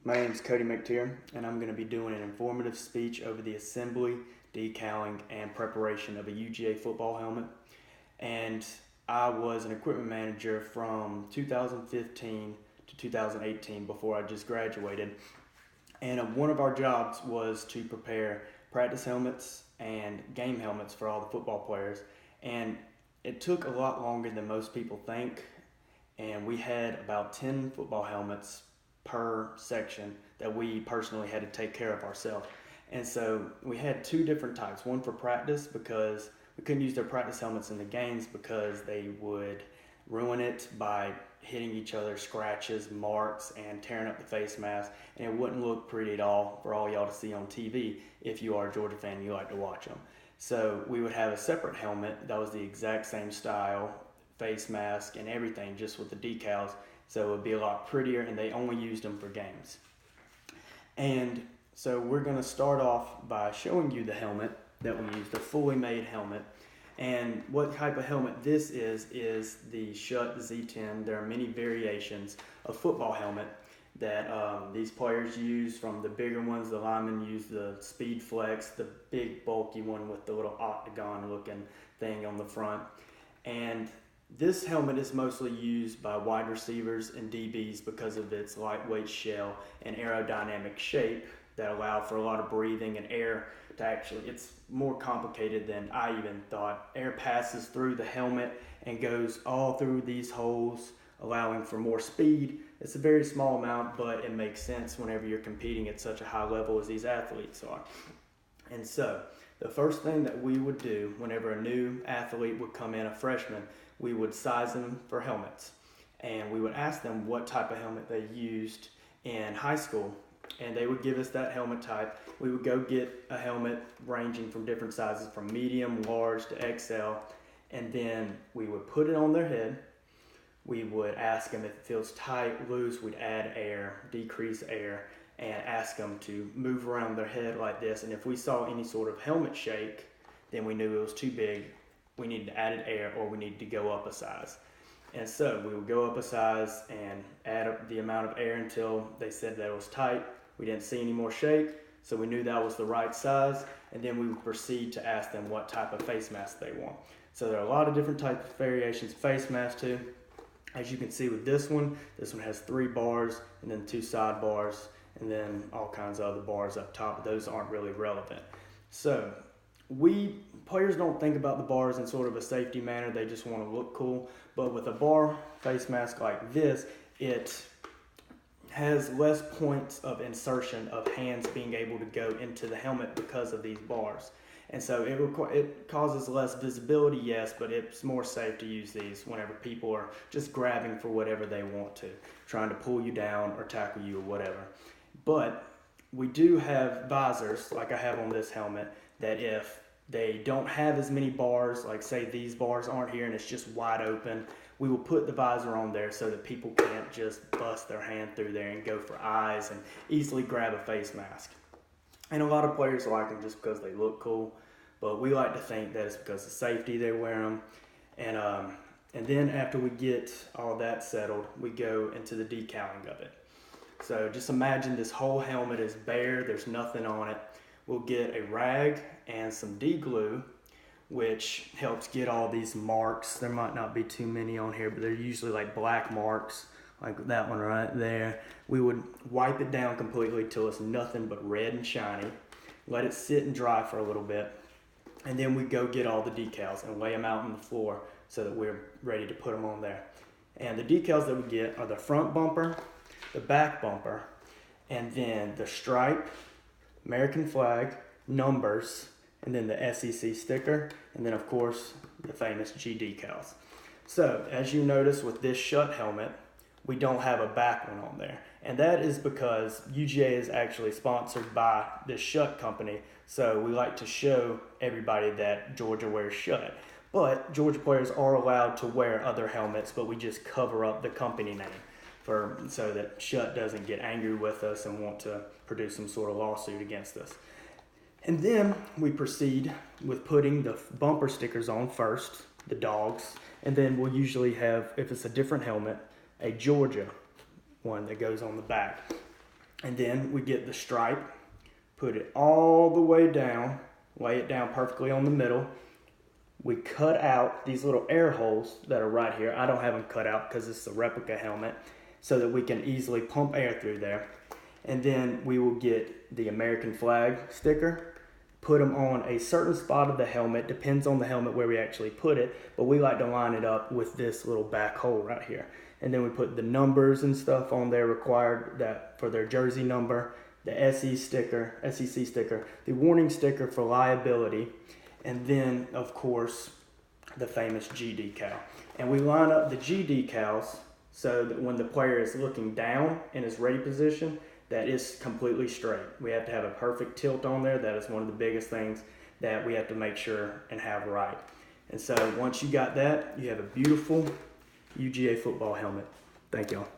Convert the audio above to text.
My name is Cody McTier, and I'm going to be doing an informative speech over the assembly, decaling, and preparation of a UGA football helmet. And I was an equipment manager from 2015 to 2018 before I just graduated. And one of our jobs was to prepare practice helmets and game helmets for all the football players. And it took a lot longer than most people think. And we had about 10 football helmets per section that we personally had to take care of ourselves. And so we had two different types. One for practice, because we couldn't use their practice helmets in the games because they would ruin it by hitting each other, scratches, marks, and tearing up the face mask. And it wouldn't look pretty at all for all y'all to see on TV if you are a Georgia fan and you like to watch them. So we would have a separate helmet that was the exact same style, face mask and everything, just with the decals. So it would be a lot prettier, and they only used them for games. And so we're going to start off by showing you the helmet that we use, the fully made helmet. And what type of helmet this is the Schutt Z10. There are many variations of football helmet that these players use, from the bigger ones. The linemen use the Speed Flex, the big bulky one with the little octagon looking thing on the front. And this helmet is mostly used by wide receivers and DBs because of its lightweight shell and aerodynamic shape that allow for a lot of breathing and air to actually, it's more complicated than I even thought. Air passes through the helmet and goes all through these holes, allowing for more speed. It's a very small amount, but it makes sense whenever you're competing at such a high level as these athletes are. And so the first thing that we would do whenever a new athlete would come in, a freshman, we would size them for helmets, and we would ask them what type of helmet they used in high school, and they would give us that helmet type. We would go get a helmet ranging from different sizes, from medium, large to XL, and then we would put it on their head. We would ask them if it feels tight, loose. We'd add air, decrease air, and ask them to move around their head like this. And if we saw any sort of helmet shake, then we knew it was too big. We needed to add air, or we needed to go up a size. And so we would go up a size and add up the amount of air until they said that it was tight. We didn't see any more shake, so we knew that was the right size. And then we would proceed to ask them what type of face mask they want. So there are a lot of different types of variations of face masks too. As you can see with this one has 3 bars and then 2 side bars, and then all kinds of other bars up top, but those aren't really relevant. So players don't think about the bars in sort of a safety manner. They just want to look cool. But with a bar face mask like this, it has less points of insertion of hands being able to go into the helmet because of these bars. And so it causes less visibility, yes, but it's more safe to use these whenever people are just grabbing for whatever they want to, trying to pull you down or tackle you or whatever. But we do have visors, like I have on this helmet, that if they don't have as many bars, like say these bars aren't here and it's just wide open, we will put the visor on there so that people can't just bust their hand through there and go for eyes and easily grab a face mask. And a lot of players like them just because they look cool, but we like to think that it's because of safety they wear them. And then after we get all that settled, we go into the decaling of it. So just imagine this whole helmet is bare, there's nothing on it. We'll get a rag and some D-glue, which helps get all these marks. There might not be too many on here, but they're usually like black marks, like that one right there. We would wipe it down completely till it's nothing but red and shiny. Let it sit and dry for a little bit. And then we go get all the decals and lay them out on the floor so that we're ready to put them on there. And the decals that we get are the front bumper, the back bumper, and then the stripe, American flag, numbers, and then the SEC sticker, and then of course the famous G decals. So as you notice with this Schutt helmet, we don't have a back one on there. And that is because UGA is actually sponsored by this Schutt company, so we like to show everybody that Georgia wears Schutt. But Georgia players are allowed to wear other helmets, but we just cover up the company name so that Schutt doesn't get angry with us and want to produce some sort of lawsuit against us. And then we proceed with putting the bumper stickers on first, the dogs, and then we'll usually have, if it's a different helmet, a Georgia one that goes on the back. And then we get the stripe, put it all the way down, lay it down perfectly on the middle. We cut out these little air holes that are right here. I don't have them cut out because it's a replica helmet, so that we can easily pump air through there. And then we will get the American flag sticker, put them on a certain spot of the helmet. Depends on the helmet where we actually put it, but we like to line it up with this little back hole right here. And then we put the numbers and stuff on there required that for their jersey number, the SEC sticker, the warning sticker for liability, and then of course the famous G decal. And we line up the G decals so that when the player is looking down in his ready position, that is completely straight. We have to have a perfect tilt on there. That is one of the biggest things that we have to make sure and have right. And so once you got that, you have a beautiful UGA football helmet. Thank y'all.